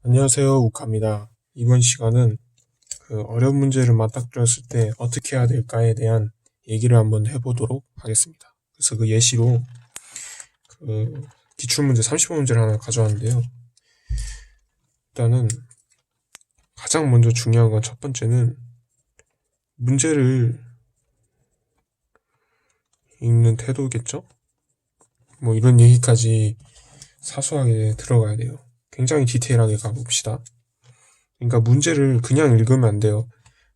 안녕하세요, 우카입니다. 이번 시간은 어려운 문제를 맞닥뜨렸을 때 어떻게 해야 될까에 대한 얘기를 한번 해보도록 하겠습니다. 그래서 그 예시로 기출문제 30번 문제를 하나 가져왔는데요. 일단은 가장 먼저 중요한 건 첫 번째는 문제를 읽는 태도겠죠? 뭐 이런 얘기까지 사소하게 들어가야 돼요. 굉장히 디테일하게 가봅시다. 그러니까 문제를 그냥 읽으면 안 돼요.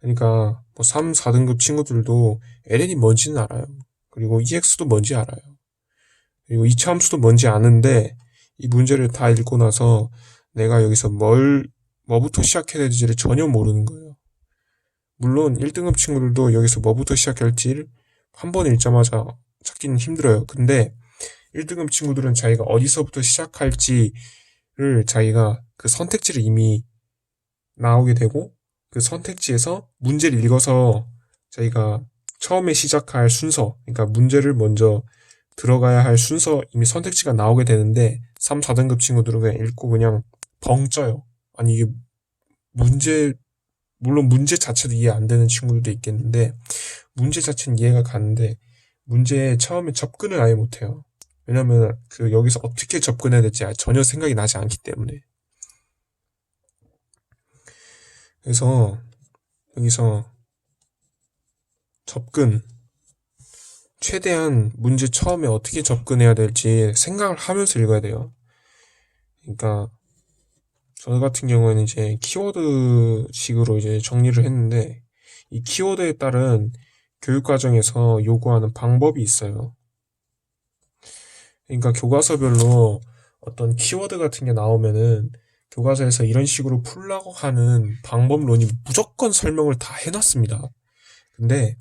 그러니까 뭐 3, 4등급 친구들도 ln이 뭔지는 알아요. 그리고 ex도 뭔지 알아요. 그리고 이차 함수도 뭔지 아는데 이 문제를 다 읽고 나서 내가 여기서 뭐부터 시작해야 될지를 전혀 모르는 거예요. 물론 1등급 친구들도 여기서 뭐부터 시작할지를 한 번 읽자마자 찾기는 힘들어요. 근데 1등급 친구들은 자기가 어디서부터 시작할지를 자기가 그 선택지를 이미 나오게 되고 그 선택지에서 문제를 읽어서 저희가 처음에 시작할 순서, 그러니까 문제를 먼저 들어가야 할 순서 이미 선택지가 나오게 되는데 3, 4등급 친구들은 그냥 읽고 그냥 벙 쪄요. 아니 이게 문제 물론 문제 자체도 이해 안 되는 친구들도 있겠는데 문제 자체는 이해가 가는데 문제에 처음에 접근을 아예 못해요. 왜냐면 그 여기서 어떻게 접근해야 될지 전혀 생각이 나지 않기 때문에. 그래서 여기서 접근 최대한 문제 처음에 어떻게 접근해야 될지 생각을 하면서 읽어야 돼요. 그러니까 저 같은 경우에는 이제 키워드식으로 이제 정리를 했는데 이 키워드에 따른 교육과정에서 요구하는 방법이 있어요. 그러니까 교과서별로 어떤 키워드 같은 게 나오면은 교과서에서 이런 식으로 풀라고 하는 방법론이 무조건 설명을 다 해놨습니다. 근데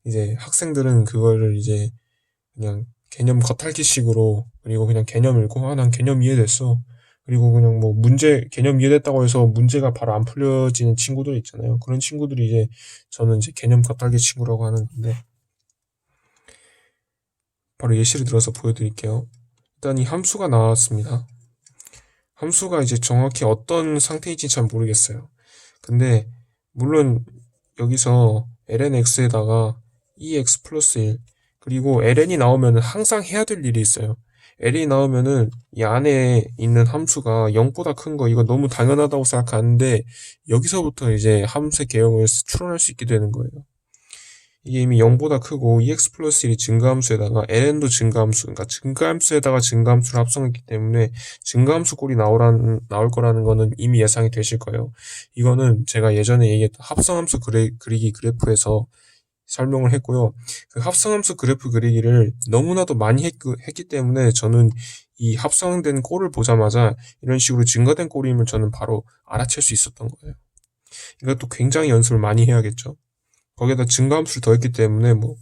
이제 학생들은 그거를 이제 그냥 개념 겉핥기식으로 그리고 그냥 개념 읽고 난 개념 이해됐어. 그리고 그냥 뭐 문제 개념 이해됐다고 해서 문제가 바로 안 풀려지는 친구들 있잖아요. 그런 친구들이 이제 저는 이제 개념 겉핥기 친구라고 하는 건데 바로 예시를 들어서 보여드릴게요. 일단 이 함수가 나왔습니다. 함수가 이제 정확히 어떤 상태인지 잘 모르겠어요. 근데 물론 여기서 lnx에다가 ex 플러스 1 그리고 ln이 나오면 항상 해야 될 일이 있어요. ln이 나오면은 이 안에 있는 함수가 0보다 큰 거 이거 너무 당연하다고 생각하는데 여기서부터 이제 함수의 개형을 추론할 수 있게 되는 거예요. 이게 이미 0보다 크고 ex 플러스 1이 증가함수에다가 ln도 증가함수, 그러니까 증가함수에다가 증가함수를 합성했기 때문에 증가함수 꼴이 나올 거라는 거는 이미 예상이 되실 거예요. 이거는 제가 예전에 얘기했던 합성함수 그리기 그래프에서 설명을 했고요. 그 합성함수 그래프 그리기를 너무나도 많이 했기 때문에 저는 이 합성된 꼴을 보자마자 이런 식으로 증가된 꼴임을 저는 바로 알아챌 수 있었던 거예요. 이것도 굉장히 연습을 많이 해야겠죠. 거기에다 증가함수를 더했기 때문에 뭐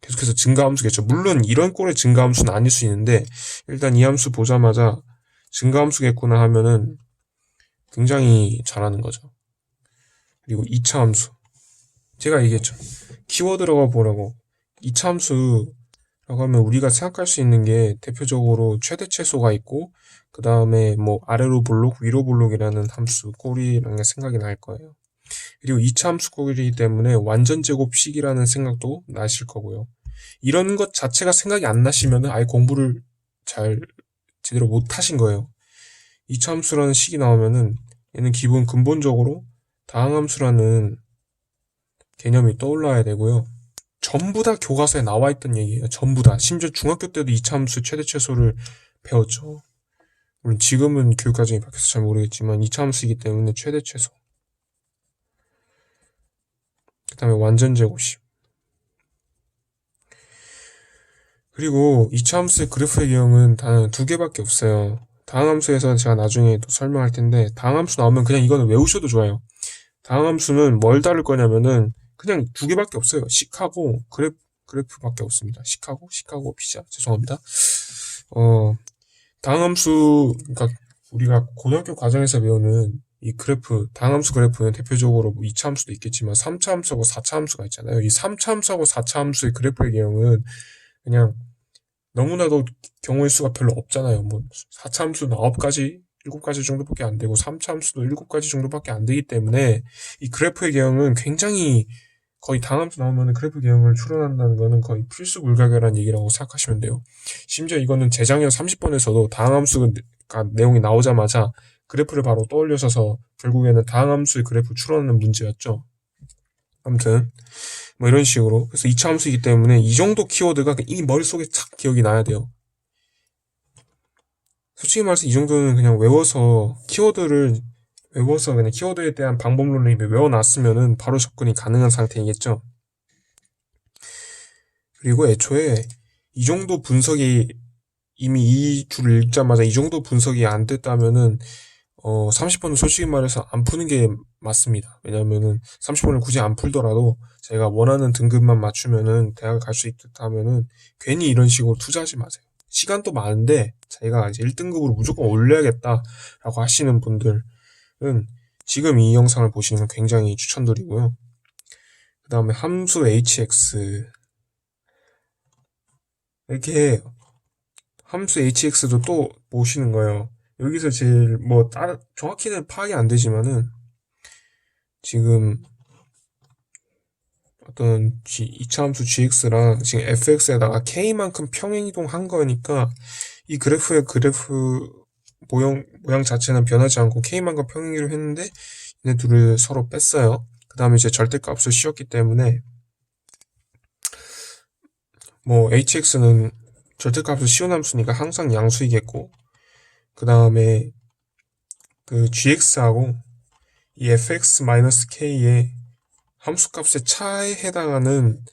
계속해서 증가함수겠죠. 물론 이런 꼴의 증가함수는 아닐 수 있는데 일단 이 함수 보자마자 증가함수겠구나 하면은 굉장히 잘하는 거죠. 그리고 2차 함수 제가 얘기했죠. 키워드라고 보라고 2차 함수라고 하면 우리가 생각할 수 있는 게 대표적으로 최대 최소가 있고 그 다음에 뭐 아래로 볼록 위로 볼록이라는 함수 꼴이라는 게 생각이 날 거예요. 그리고 2차 함수꼴이기 때문에 완전 제곱식이라는 생각도 나실 거고요. 이런 것 자체가 생각이 안 나시면 아예 공부를 잘 제대로 못 하신 거예요. 2차 함수라는 식이 나오면은 얘는 근본적으로 다항함수라는 개념이 떠올라야 되고요. 전부 다 교과서에 나와 있던 얘기예요. 전부 다. 심지어 중학교 때도 2차 함수 최대 최소를 배웠죠. 물론 지금은 교육과정이 바뀌어서 잘 모르겠지만 2차 함수이기 때문에 최대 최소. 그 다음에 완전 제곱식. 그리고 2차 함수의 그래프의 유형은 단 두 개밖에 없어요. 다항함수에서 제가 나중에 또 설명할 텐데 다항함수 나오면 그냥 이거는 외우셔도 좋아요. 다항함수는 뭘 다룰 거냐면은 그냥 두 개밖에 없어요. 식하고 그래프밖에 없습니다. 식하고 피자. 죄송합니다. 다항함수 그러니까 우리가 고등학교 과정에서 배우는 이 그래프, 다항함수 그래프는 대표적으로 뭐 2차 함수도 있겠지만 3차 함수하고 4차 함수가 있잖아요. 이 3차 함수하고 4차 함수의 그래프의 개형은 그냥 너무나도 경우의 수가 별로 없잖아요. 뭐 4차 함수는 9가지 7가지 정도밖에 안 되고 3차 함수도 7가지 정도밖에 안 되기 때문에 이 그래프의 개형은 굉장히 거의 다함수 나오면 그래프 개형을 추론한다는 거는 거의 필수 불가결한 얘기라고 생각하시면 돼요. 심지어 이거는 재작년 30번에서도 다항함수가 내용이 나오자마자 그래프를 바로 떠올려서 결국에는 다항함수의 그래프 추론하는 문제였죠. 아무튼 뭐 이런 식으로 그래서 2차 함수이기 때문에 이 정도 키워드가 이 머릿속에 착 기억이 나야 돼요. 솔직히 말해서 이 정도는 그냥 외워서 그냥 키워드에 대한 방법론을 외워놨으면은 바로 접근이 가능한 상태이겠죠. 그리고 애초에 이 정도 분석이 이미 이 줄을 읽자마자 이 정도 분석이 안 됐다면은 30번은 솔직히 말해서 안 푸는 게 맞습니다. 왜냐면은 30번을 굳이 안 풀더라도 제가 원하는 등급만 맞추면은 대학을 갈 수 있다면은 괜히 이런 식으로 투자하지 마세요. 시간도 많은데 자기가 이제 1등급으로 무조건 올려야겠다라고 하시는 분들은 지금 이 영상을 보시는 건 굉장히 추천드리고요. 그 다음에 함수 hx 이렇게 함수 hx도 또 보시는 거예요. 여기서 제일 정확히는 파악이 안 되지만은 지금 어떤 2차 함수 gx랑 지금 fx에다가 k만큼 평행이동 한 거니까 이 그래프 모양 자체는 변하지 않고 k만큼 평행이동 했는데 얘네 둘을 서로 뺐어요. 그 다음에 이제 절대값을 씌웠기 때문에 hx는 절대값을 씌운 함수니까 항상 양수이겠고 그 다음에 그 gx하고 이 fx-k의 함수값의 차에 해당하는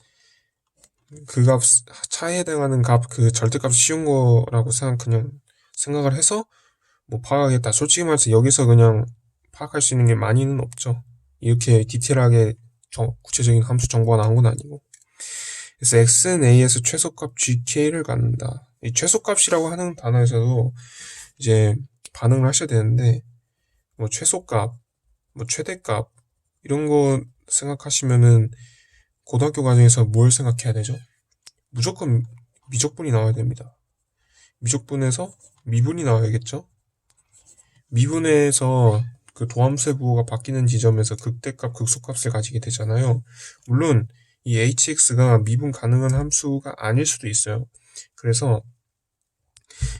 값, 그 절대값을 씌운 거라고 그냥 생각을 해서 파악하겠다. 솔직히 말해서 여기서 그냥 파악할 수 있는 게 많이는 없죠. 이렇게 디테일하게 구체적인 함수 정보가 나온 건 아니고. 그래서 x는 a에서 최소값 gk를 갖는다. 이 최소값이라고 하는 단어에서도 이제 반응을 하셔야 되는데 최소값, 최대값 이런 거 생각하시면은 고등학교 과정에서 뭘 생각해야 되죠? 무조건 미적분이 나와야 됩니다. 미적분에서 미분이 나와야겠죠? 미분에서 그 도함수의 부호가 바뀌는 지점에서 극대값, 극소값을 가지게 되잖아요. 물론 이 hx가 미분 가능한 함수가 아닐 수도 있어요. 그래서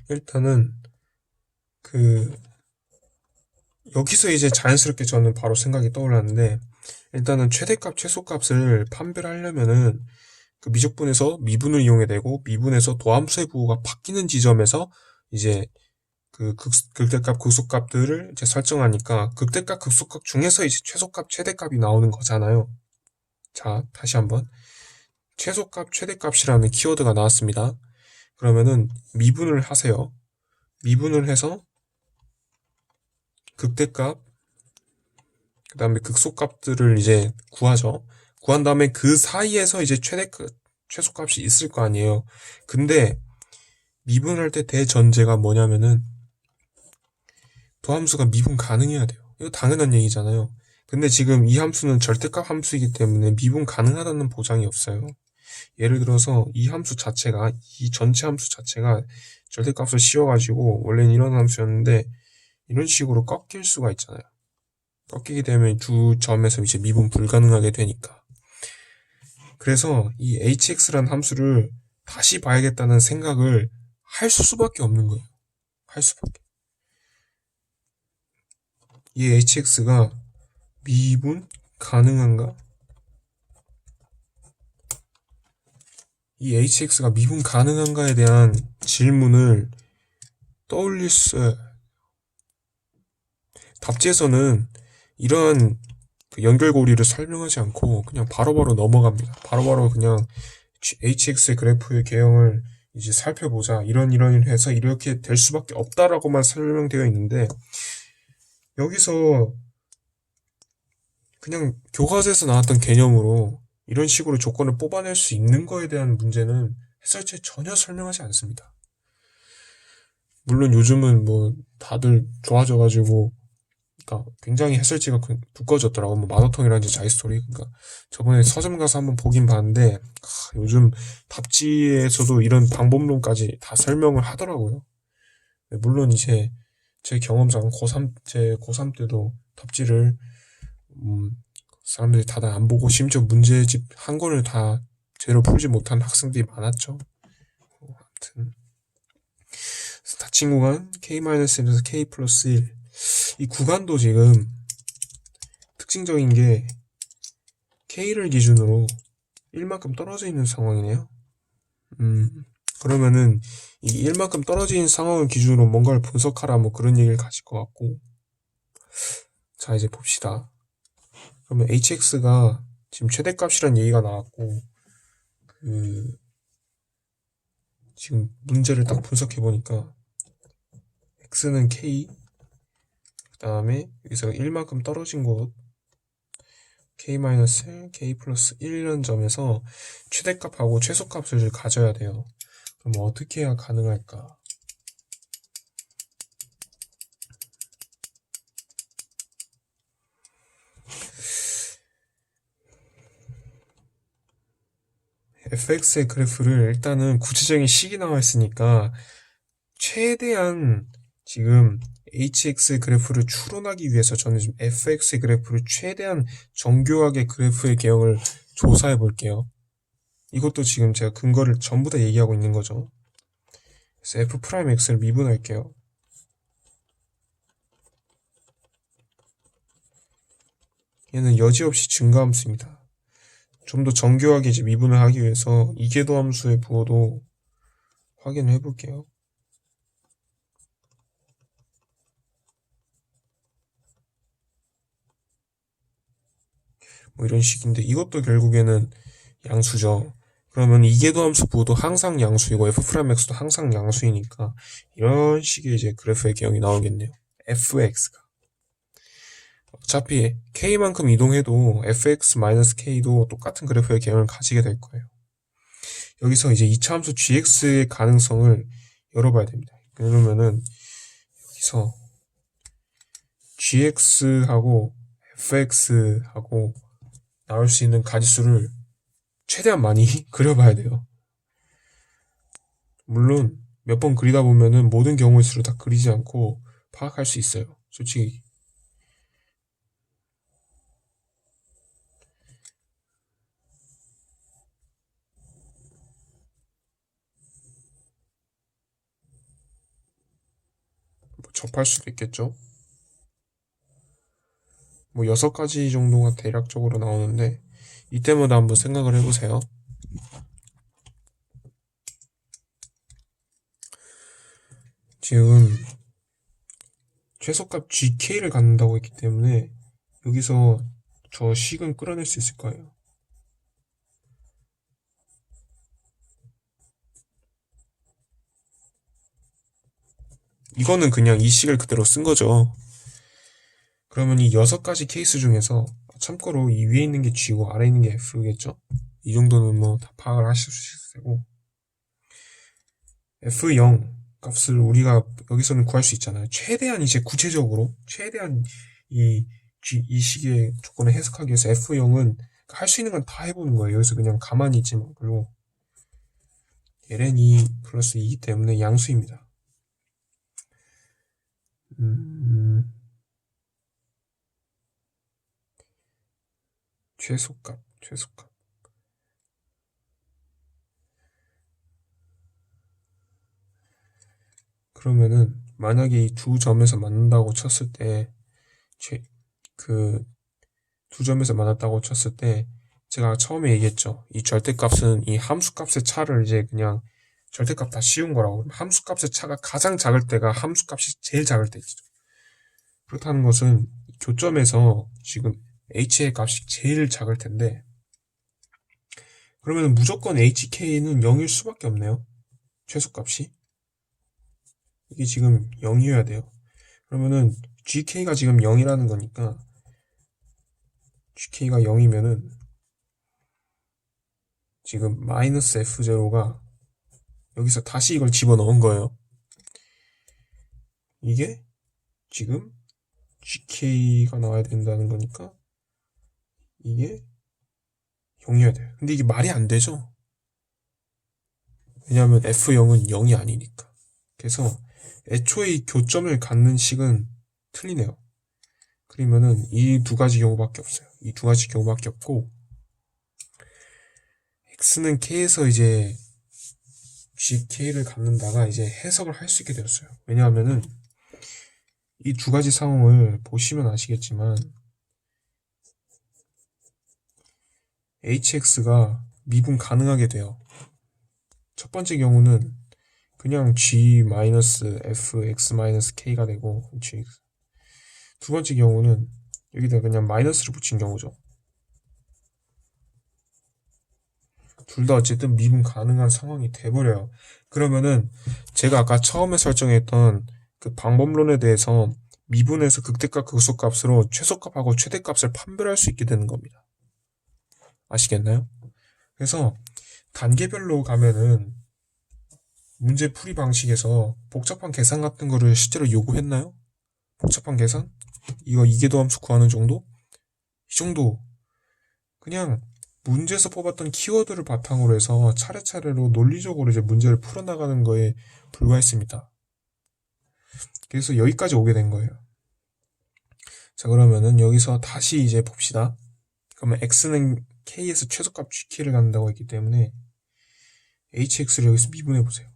일단은 여기서 이제 자연스럽게 저는 바로 생각이 떠올랐는데 일단은 최대값, 최소값을 판별하려면은 그 미적분에서 미분을 이용해야 되고 미분에서 도함수의 부호가 바뀌는 지점에서 이제 그 극대값, 극소값들을 이제 설정하니까 극대값, 극소값 중에서 이제 최소값, 최대값이 나오는 거잖아요. 자, 다시 한번 최소값, 최대값이라는 키워드가 나왔습니다. 그러면은 미분을 하세요. 미분을 해서 극대값, 그 다음에 극소값들을 이제 구하죠. 구한 다음에 그 사이에서 이제 최소값이 있을 거 아니에요. 근데 미분할 때 대전제가 뭐냐면은 도함수가 미분 가능해야 돼요. 이거 당연한 얘기잖아요. 근데 지금 이 함수는 절대값 함수이기 때문에 미분 가능하다는 보장이 없어요. 예를 들어서 이 함수 자체가, 이 전체 함수 자체가 절대값을 씌워가지고 원래는 이런 함수였는데 이런 식으로 꺾일 수가 있잖아요. 꺾이게 되면 두 점에서 이제 미분 불가능하게 되니까. 그래서 이 hx라는 함수를 다시 봐야겠다는 생각을 할 수밖에 없는 거예요. 할 수밖에. 이 hx가 미분 가능한가? 이 hx가 미분 가능한가에 대한 질문을 떠올릴 수, 답지에서는 이러한 연결고리를 설명하지 않고 그냥 바로바로 넘어갑니다. 바로바로 그냥 hx의 그래프의 개형을 이제 살펴보자. 이런 해서 이렇게 될 수밖에 없다라고만 설명되어 있는데 여기서 그냥 교과서에서 나왔던 개념으로 이런 식으로 조건을 뽑아낼 수 있는 거에 대한 문제는 해설지에 전혀 설명하지 않습니다. 물론 요즘은 다들 좋아져가지고 그러니까 굉장히 해설지가 두꺼워졌더라고. 마더텅이라든지 자이스토리. 그러니까 저번에 서점 가서 한번 보긴 봤는데 요즘 답지에서도 이런 방법론까지 다 설명을 하더라고요. 물론 이제 제 경험상 제 고3 때도 답지를 사람들이 다들 안 보고 심지어 문제집 한 권을 다 제대로 풀지 못한 학생들이 많았죠. 아무튼 닫힌 구간 K-1에서 K 플러스 1. 이 구간도 지금 특징적인 게 K를 기준으로 1만큼 떨어져 있는 상황이네요. 그러면은 이 1만큼 떨어져 있는 상황을 기준으로 뭔가를 분석하라 뭐 그런 얘기를 가질 것 같고. 자, 이제 봅시다. 그러면 hx가 지금 최대값이란 얘기가 나왔고, 지금 문제를 딱 분석해 보니까 x는 k, 그 다음에 여기서 1만큼 떨어진 곳 k-1, k 플러스 1이라는 점에서 최대값하고 최소값을 가져야 돼요. 그럼 어떻게 해야 가능할까? fx의 그래프를 일단은 구체적인 식이 나와 있으니까 최대한 지금 hx의 그래프를 추론하기 위해서 저는 지금 fx의 그래프를 최대한 정교하게 그래프의 개형을 조사해 볼게요. 이것도 지금 제가 근거를 전부 다 얘기하고 있는 거죠. 그래서 f'x를 미분할게요. 얘는 여지없이 증가함수입니다. 좀 더 정교하게 이제 미분을 하기 위해서 이계도 함수의 부호도 확인을 해볼게요. 뭐 이런 식인데 이것도 결국에는 양수죠. 그러면 이계도 함수 부호도 항상 양수이고 f'x도 항상 양수이니까 이런 식의 이제 그래프의 개형이 나오겠네요. fx가 어차피 k만큼 이동해도 fx-k도 똑같은 그래프의 개형을 가지게 될 거예요. 여기서 이제 2차 함수 gx의 가능성을 열어봐야 됩니다. 그러면은 여기서 gx하고 fx하고 나올 수 있는 가지수를 최대한 많이 그려봐야 돼요. 물론 몇 번 그리다 보면은 모든 경우의 수를 다 그리지 않고 파악할 수 있어요. 솔직히 뭐 접할 수도 있겠죠. 뭐 6가지 정도가 대략적으로 나오는데 이때마다 한번 생각을 해보세요. 지금 최소값 gk를 갖는다고 했기 때문에 여기서 저 식은 끌어낼 수 있을 거예요. 이거는 그냥 이 식을 그대로 쓴 거죠. 그러면 이 6가지 케이스 중에서 참고로 이 위에 있는 게 g고 아래 있는 게 f겠죠? 이 정도는 뭐 다 파악을 하실 수 있을 테고 f0 값을 우리가 여기서는 구할 수 있잖아요. 최대한 이제 구체적으로 최대한 이 식의 조건을 해석하기 위해서 f0은 할 수 있는 건 다 해보는 거예요. 여기서 그냥 가만히 있지 말고 ln2 플러스 2이기 때문에 양수입니다. 최소값 그러면은 만약에 이 두 점에서 만난다고 쳤을 때 그 두 점에서 만났다고 쳤을 때 제가 처음에 얘기했죠. 이 절대값은 이 함수값의 차를 이제 그냥 절대값 다 씌운 거라고. 함수값의 차가 가장 작을 때가 함수값이 제일 작을 때죠. 그렇다는 것은 교점에서 지금 h의 값이 제일 작을 텐데 그러면 무조건 hk는 0일 수밖에 없네요. 최소값이. 이게 지금 0이어야 돼요. 그러면은 gk가 지금 0이라는 거니까 gk가 0이면은 지금 마이너스 f0가 여기서 다시 이걸 집어넣은 거예요. 이게 지금 gk가 나와야 된다는 거니까 이게 0이어야 돼요. 근데 이게 말이 안 되죠. 왜냐하면 f0은 0이 아니니까. 그래서 애초에 이 교점을 갖는 식은 틀리네요. 그러면은 이 두 가지 경우밖에 없어요. 이 두 가지 경우밖에 없고, x는 k에서 이제 gk를 갖는다가 이제 해석을 할 수 있게 되었어요. 왜냐하면은 이 두 가지 상황을 보시면 아시겠지만 hx가 미분 가능하게 돼요. 첫 번째 경우는 그냥 g-fx-k가 되고, gx. 두 번째 경우는 여기다 그냥 마이너스를 붙인 경우죠. 둘 다 어쨌든 미분 가능한 상황이 돼버려요. 그러면은 제가 아까 처음에 설정했던 그 방법론에 대해서 미분에서 극대값, 극소값으로 최소값하고 최대값을 판별할 수 있게 되는 겁니다. 아시겠나요? 그래서 단계별로 가면은 문제 풀이 방식에서 복잡한 계산 같은 거를 실제로 요구했나요? 복잡한 계산? 이거 이계도함수 구하는 정도? 이 정도. 그냥 문제에서 뽑았던 키워드를 바탕으로 해서 차례차례로 논리적으로 이제 문제를 풀어나가는 거에 불과했습니다. 그래서 여기까지 오게 된 거예요. 자, 그러면은 여기서 다시 이제 봅시다. 그러면 x는 k에서 최소값 gk를 갖는다고 했기 때문에 hx를 여기서 미분해 보세요.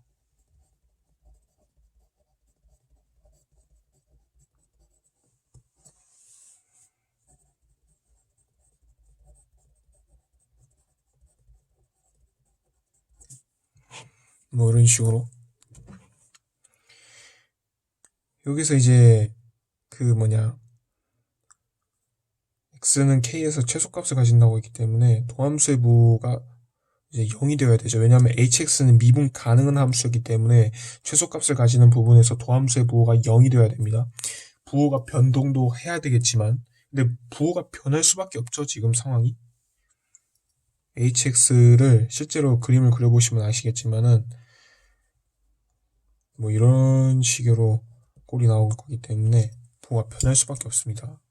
뭐 이런 식으로. 여기서 이제 그 뭐냐, x는 k에서 최소값을 가진다고 했기 때문에 도함수의 부호가 이제 0이 되어야 되죠. 왜냐하면 hx는 미분 가능한 함수이기 때문에 최소값을 가지는 부분에서 도함수의 부호가 0이 되어야 됩니다. 부호가 변동도 해야 되겠지만, 근데 부호가 변할 수밖에 없죠. 지금 상황이. hx를 실제로 그림을 그려보시면 아시겠지만은 뭐 이런 식으로 꼴이 나올 거기 때문에 부호가 변할 수밖에 없습니다.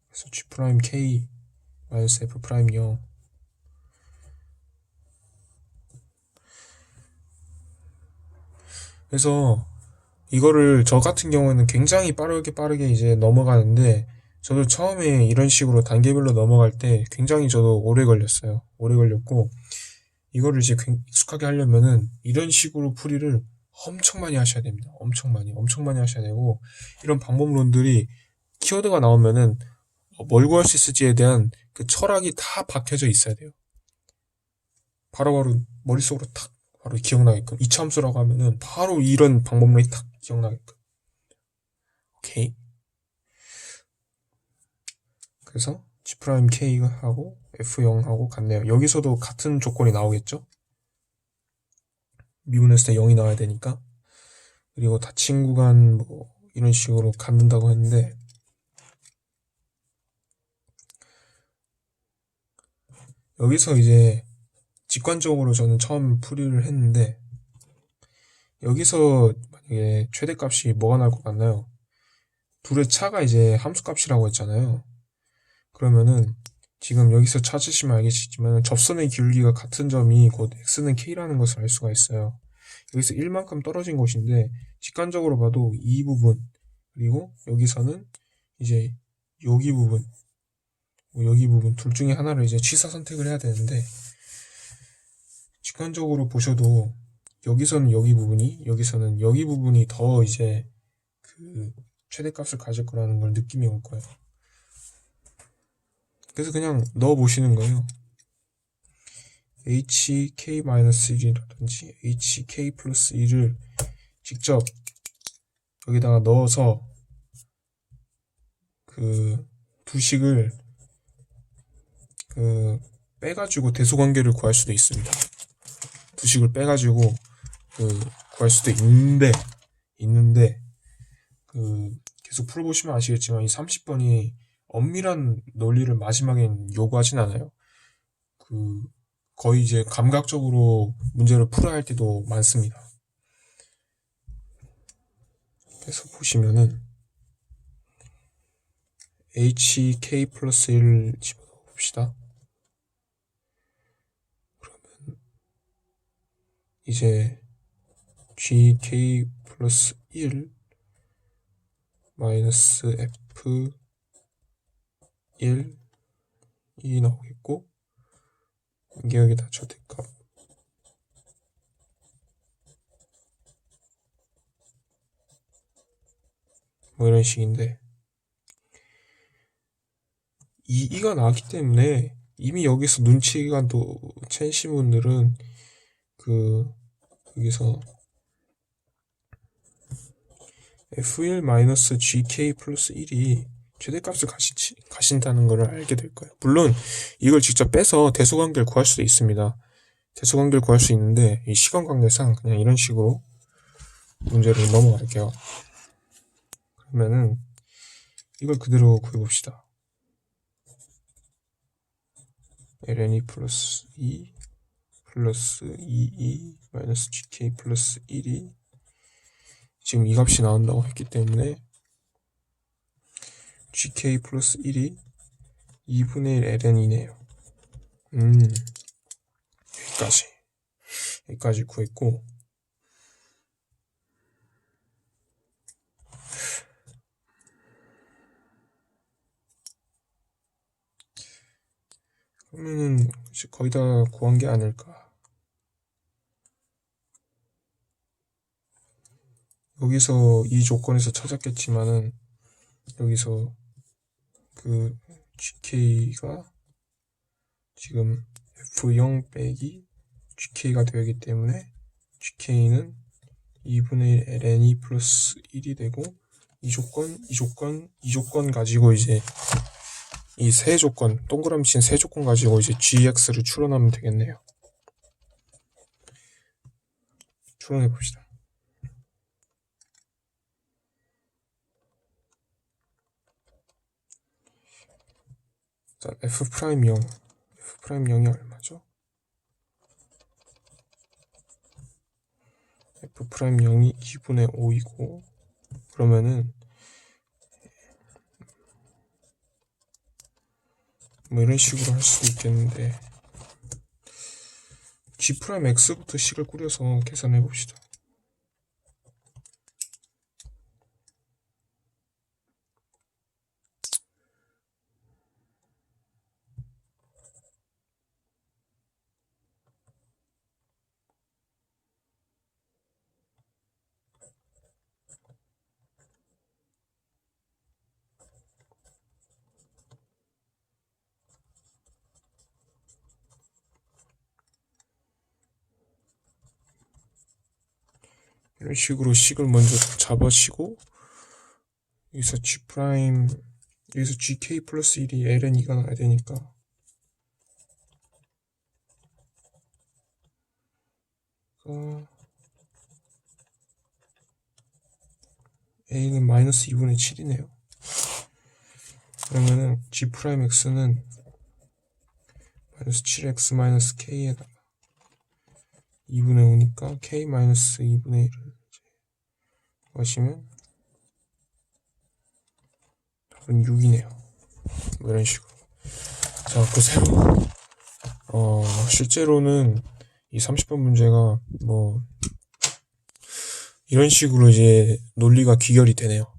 그래서 g'(k) -f' 0. 그래서 이거를 저 같은 경우에는 굉장히 빠르게 이제 넘어가는데, 저도 처음에 이런 식으로 단계별로 넘어갈 때 굉장히 저도 오래 걸렸어요. 오래 걸렸고, 이거를 이제 익숙하게 하려면은 이런 식으로 풀이를 엄청 많이 하셔야 됩니다. 엄청 많이 하셔야 되고, 이런 방법론들이 키워드가 나오면은 뭘 구할 수 있을지에 대한 그 철학이 다 박혀져 있어야 돼요. 바로바로 머릿속으로 탁 바로 기억나게끔. 이차함수라고 하면은 바로 이런 방법론이 탁 기억나게끔. 오케이. 그래서 G'K하고 F0하고 같네요. 여기서도 같은 조건이 나오겠죠? 미분했을 때 0이 나와야 되니까. 그리고 닫힌 구간 뭐 이런 식으로 갖는다고 했는데, 여기서 이제 직관적으로 저는 처음 풀이를 했는데, 여기서 만약에 최대값이 뭐가 나올 것 같나요? 둘의 차가 이제 함수값이라고 했잖아요. 그러면은 지금 여기서 찾으시면 알겠지만 접선의 기울기가 같은 점이 곧 x는 k라는 것을 알 수가 있어요. 여기서 1만큼 떨어진 곳인데 직관적으로 봐도 이 부분, 그리고 여기서는 이제 여기 부분, 여기 부분 둘 중에 하나를 이제 취사 선택을 해야 되는데, 직관적으로 보셔도 여기서는 여기 부분이, 여기서는 여기 부분이 더 이제 그 최대값을 가질 거라는 걸 느낌이 올 거예요. 그래서 그냥 넣어 보시는 거예요. hk-1이라든지 hk 플러스 1을 직접 여기다가 넣어서 그 두 식을 그 빼가지고 대소관계를 구할 수도 있습니다. 두 식을 빼가지고 그 구할 수도 있는데 그 계속 풀어보시면 아시겠지만 이 30번이 엄밀한 논리를 마지막엔 요구하진 않아요. 그 거의 이제 감각적으로 문제를 풀어야 할 때도 많습니다. 그래서 보시면은 hk 플러스 1을 집어넣어 봅시다. 그러면 이제 gk 플러스 1 마이너스 f 1이 나오겠고, 이게 여기다 절대값 뭐 이런 식인데, 이가 나왔기 때문에 이미 여기서 눈치가 또 채신 분들은 여기서 f1-gk 플러스 1이 최대값을 가신다는 것을 알게 될 거예요. 물론 이걸 직접 빼서 대소관계를 구할 수도 있습니다. 대소관계를 구할 수 있는데 이 시간 관계상 그냥 이런 식으로 문제를 넘어갈게요. 그러면은 이걸 그대로 구해봅시다. ln 플러스 2 플러스 2e 마이너스 gk 플러스 1이 지금 이 값이 나온다고 했기 때문에 gk 플러스 1이 2분의 1 ln이네요. 여기까지 구했고, 그러면은 거의 다 구한 게 아닐까. 여기서 이 조건에서 찾았겠지만은 여기서 gk가 지금 f0 빼기 gk가 되기 때문에 gk는 2분의 1 ln 플러스 1이 되고, 이 조건 가지고 이제 이 세 조건, 동그라미 친 세 조건 가지고 이제 gx를 추론하면 되겠네요. 추론해 봅시다. 자, f'0이 얼마죠? f'0이 2분의 5이고, 그러면은 뭐 이런 식으로 할 수도 있겠는데, g'x부터 식을 꾸려서 계산해 봅시다. 이런 식으로 식을 먼저 잡아시고, 여기서 gk 플러스 1이 ln2가 나와야 되니까, a는 마이너스 2분의 7이네요. 그러면은 g'x는 마이너스 7x 마이너스 k에다가 2분의 5니까 k 마이너스 2분의 1을 하시면 답은 6이네요. 뭐 이런 식으로. 자, 보세요. 실제로는 이 30번 문제가 뭐 이런 식으로 이제 논리가 귀결이 되네요.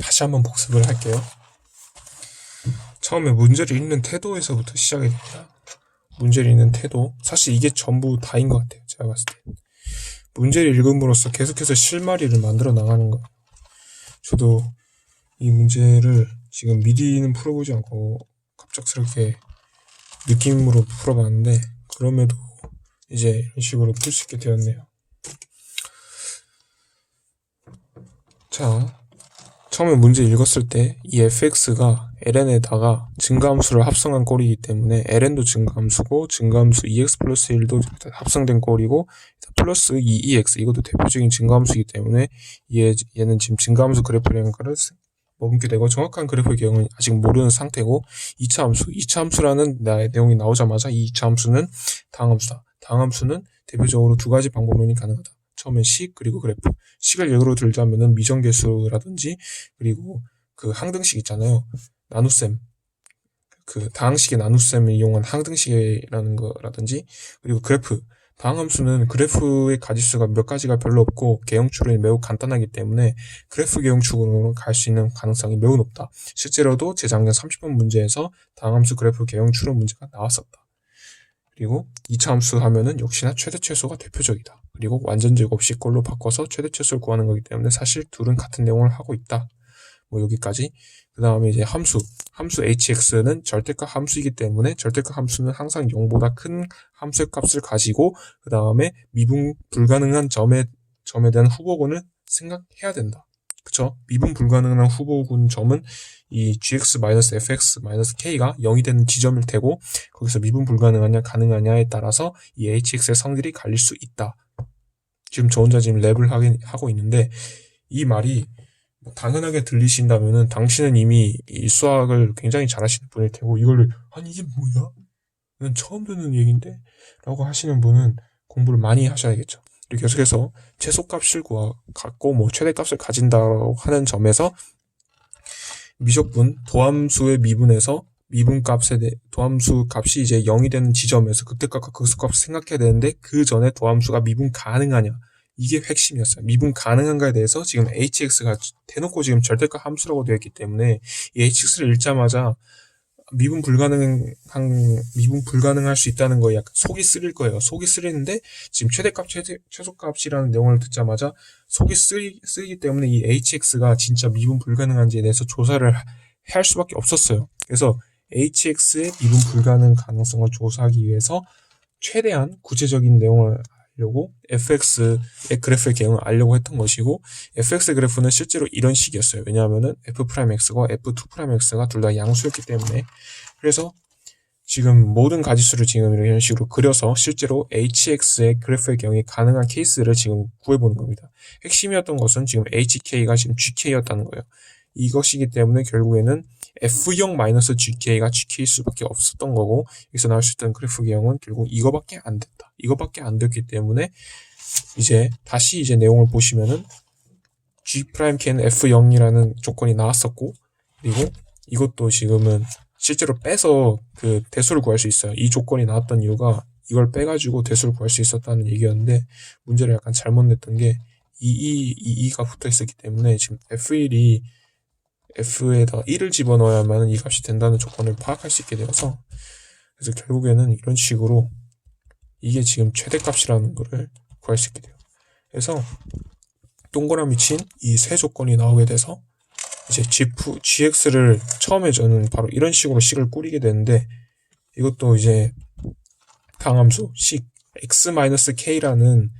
다시 한번 복습을 할게요. 처음에 문제를 읽는 태도에서부터 시작이 됩니다. 문제를 읽는 태도. 사실 이게 전부 다인 것 같아요. 제가 봤을 때. 문제를 읽음으로써 계속해서 실마리를 만들어 나가는 거예요. 저도 이 문제를 지금 미리는 풀어보지 않고 갑작스럽게 느낌으로 풀어봤는데, 그럼에도 이제 이런 식으로 풀 수 있게 되었네요. 자, 처음에 문제 읽었을 때 이 fx가 ln에다가 증가함수를 합성한 꼴이기 때문에 ln도 증가함수고 증가함수 2x 플러스 1도 합성된 꼴이고 플러스 2ex 이것도 대표적인 증가함수이기 때문에 얘는 지금 증가함수 그래프라는 거를 머금게 되고, 정확한 그래프의 경우는 아직 모르는 상태고, 2차 함수라는 내용이 나오자마자 이 2차 함수는 다항함수다. 다항함수는 대표적으로 두 가지 방법론이 가능하다. 처음엔 식, 그리고 그래프. 식을 예로 들자면은 미정계수라든지, 그리고 그 항등식 있잖아요. 나눗셈. 그 다항식의 나눗셈을 이용한 항등식이라는 거라든지, 그리고 그래프. 다항함수는 그래프의 가지수가 몇 가지가 별로 없고 개형 추론이 매우 간단하기 때문에 그래프 개형 추론으로 갈 수 있는 가능성이 매우 높다. 실제로도 재작년 30번 문제에서 다항함수 그래프 개형 추론 문제가 나왔었다. 그리고 2차 함수 하면은 역시나 최대 최소가 대표적이다. 그리고 완전 제곱식꼴로 바꿔서 최대 최소를 구하는 거기 때문에 사실 둘은 같은 내용을 하고 있다. 뭐 여기까지. 그 다음에 이제 함수 hx는 절대값 함수이기 때문에 절대값 함수는 항상 0보다 큰 함수의 값을 가지고 그 다음에 미분 불가능한 점에 대한 후보군을 생각해야 된다. 그쵸? 미분 불가능한 후보군 점은 이 gx-fx-k가 0이 되는 지점일 테고 거기서 미분 불가능하냐 가능하냐에 따라서 이 hx의 성질이 갈릴 수 있다. 지금 저 혼자 지금 랩을 하고 있는데 이 말이 뭐 당연하게 들리신다면은 당신은 이미 이 수학을 굉장히 잘하시는 분일 테고 이거를 아니 이게 뭐야? 이건 처음 듣는 얘기인데? 라고 하시는 분은 공부를 많이 하셔야겠죠. 그리고 계속해서 최소값을 갖고 뭐 최대값을 가진다고 하는 점에서 미적분 도함수의 미분에서 도함수 값이 이제 0이 되는 지점에서 극대값과 극소값을 생각해야 되는데 그 전에 도함수가 미분 가능하냐 이게 핵심이었어요. 미분 가능한가에 대해서 지금 hx가 대놓고 지금 절대값 함수라고 되어 있기 때문에 이 hx를 읽자마자 미분 불가능할 수 있다는 거에 약간 속이 쓰릴 거예요. 속이 쓰리는데 지금 최대값, 최소값이라는 내용을 듣자마자 속이 쓰이기 때문에 이 hx가 진짜 미분 불가능한지에 대해서 조사를 할 수밖에 없었어요. 그래서 hx의 미분 불가능 가능성을 조사하기 위해서 최대한 구체적인 내용을 알려고 fx의 그래프의 개형을 알려고 했던 것이고 fx 그래프는 실제로 이런 식이었어요. 왜냐하면은 f'x과 f2'x가 둘 다 양수였기 때문에 그래서 지금 모든 가지수를 지금 이런 식으로 그려서 실제로 hx의 그래프의 개형이 가능한 케이스를 지금 구해보는 겁니다. 핵심이었던 것은 지금 hk가 지금 gk였다는 거예요. 이것이기 때문에 결국에는 f0-gk가 gk일 수밖에 없었던 거고 여기서 나올 수 있던 그래프 개형은 결국 이거밖에 안 됐다. 이거밖에 안 됐기 때문에 이제 다시 이제 내용을 보시면은 g'k는 f0이라는 조건이 나왔었고 그리고 이것도 지금은 실제로 빼서 그 대수를 구할 수 있어요. 이 조건이 나왔던 이유가 이걸 빼가지고 대수를 구할 수 있었다는 얘기였는데 문제를 약간 잘못 냈던 게 2가 붙어 있었기 때문에 지금 f1이 f에다 1을 집어넣어야만 이 값이 된다는 조건을 파악할 수 있게 되어서 그래서 결국에는 이런 식으로 이게 지금 최대값이라는 거를 구할 수 있게 돼요. 그래서 동그라미 친 이 세 조건이 나오게 돼서 이제 gx를 처음에 저는 바로 이런 식으로 식을 꾸리게 되는데 이것도 이제 다항함수 식 x-k라는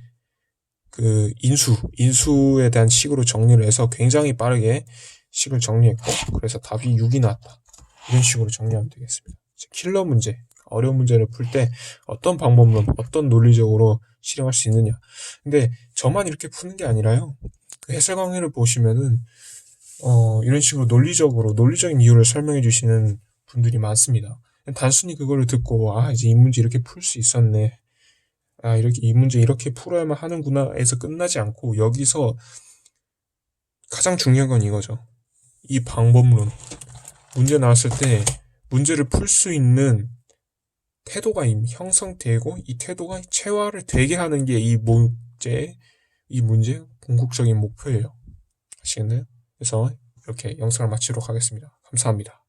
그 인수에 대한 식으로 정리를 해서 굉장히 빠르게 식을 정리했고 그래서 답이 6이 나왔다. 이런 식으로 정리하면 되겠습니다. 킬러 문제, 어려운 문제를 풀 때 어떤 방법론, 어떤 논리적으로 실행할 수 있느냐. 근데 저만 이렇게 푸는 게 아니라요. 그 해설 강의를 보시면은 이런 식으로 논리적인 이유를 설명해 주시는 분들이 많습니다. 단순히 그거를 듣고 이제 이 문제 이렇게 풀 수 있었네. 이 문제 이렇게 풀어야만 하는구나 해서 끝나지 않고 여기서 가장 중요한 건 이거죠. 이 방법론. 문제 나왔을 때 문제를 풀 수 있는 태도가 이미 형성되고 이 태도가 체화를 되게 하는 게 이 문제의 궁극적인 목표예요. 아시겠나요? 그래서 이렇게 영상을 마치도록 하겠습니다. 감사합니다.